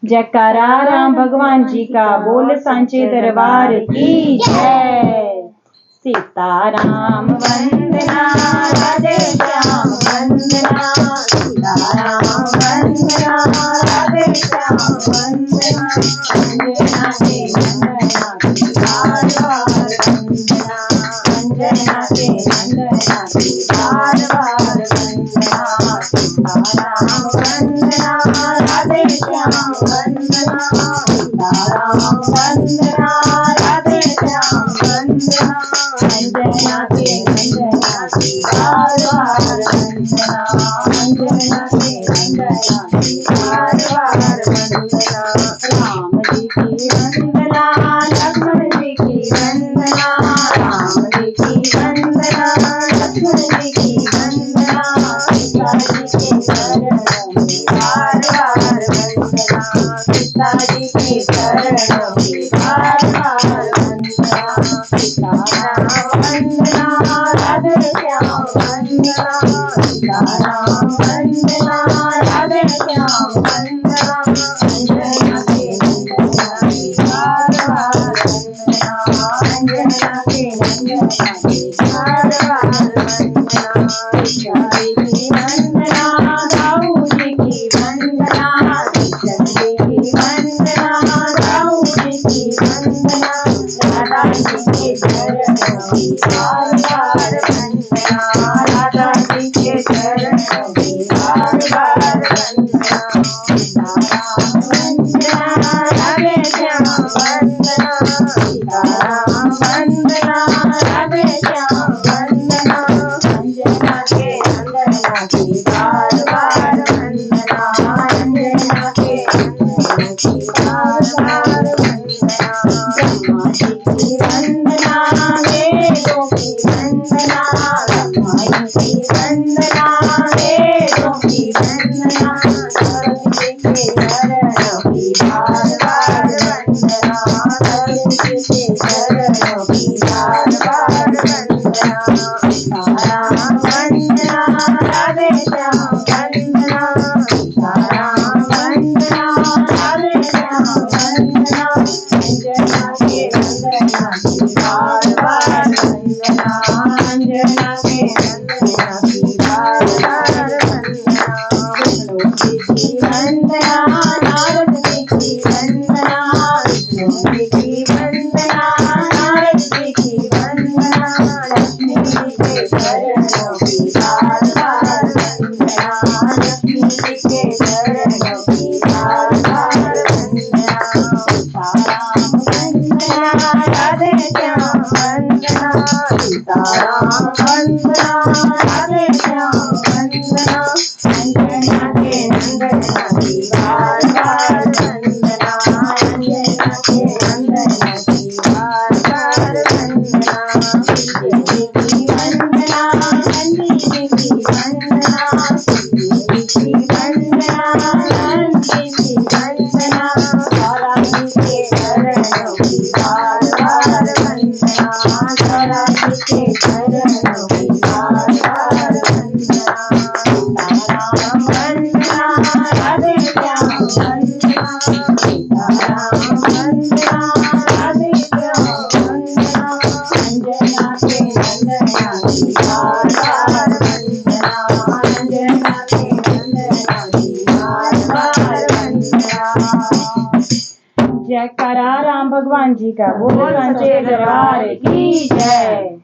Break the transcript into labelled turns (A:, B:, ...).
A: जयकारा राम भगवान जी का, बोल सांचे दरबार की जय। सीताराम वंदना, राधे श्याम वंदना, सीताराम वंदना, राधे श्याम वंदना, अंजना के नंदना की बार बार वंदना, अंजना के नंदना की बार बार वंदना। सीताराम वंदना, राधे श्याम वंदना, सीताराम वंदना, राधे श्याम वंदना, अंजना के नंदना की बार बार वंदना, अंजना के नंदना की बार बार वंदना। राम जी की वंदना, लक्ष्मण जी की वंदना, राम जी की वंदना, लक्ष्मण जी की वंदना, सीता जी के चरणों में बार बार वंदना, सीता जी के चरणों में बार बार वंदना। सीताराम वंदना, राधे श्याम वंदना, सीताराम वंदना, राधे श्याम वंदना, अंजना के नंदना की बार बार वंदना, अंजना के नंदना की बार बार वंदना। ईश्वरी की वंदना, दाऊ जी की वंदना, ईश्वरी की वंदना, दाऊ जी की वंदना, राधा जी के चरणों की बार बार वंदना, राधा जी के चरणों की बार बार वंदना। सीताराम वंदना, राधे श्याम वंदना, सीताराम वंदना, राधे श्याम वंदना, अंजना के नंदना की बार बार वंदना, अंजना के नंदना की बार बार वंदना। ब्रह्मा जी की वंदना, वेदों की वंदना, ब्रह्मा जी की वंदना, वेदों की वंदना, सरस्वती के चरणों की बार बार वंदना, सरस्वती के चरणों की बार बार वंदना। सीताराम वंदना, राधे श्याम वंदना, सीताराम वंदना, राधे श्याम वंदना, अंजना के नंदना की बार बार वंदना, अंजना के नंदना की बार बार वंदना। विष्णु जी की वंदना, नारद जी की वंदना, विष्णु जी की वंदना, नारद जी की वंदना, लक्ष्मी जी के चरणों की बार बार वंदना, लक्ष्मी जी के चरणों की बार बार वंदना। सीताराम वंदना, राधे श्याम वंदना, सीताराम वंदना, राधे श्याम वंदना, अंजना के नंदना की बार बार वंदना, अंजना के नंदना की बार बार वंदना। शिव जी की वंदना, नंदी जी की वंदना, शिव जी की वंदना, नंदी जी वंदना, तारा जी के चरणों की बार बार वंदना, तारा जी के चरणों की बार बार वंदना। सीताराम वंदना, राधे श्याम वंदना, सीताराम वंदना, राधे श्याम वंदना, अंजना के नंदना की बार बार वंदना, अंजना के नंदना की बार बार वंदना। जयकारा राम भगवान जी का, बोल सांचे दरबार की जय।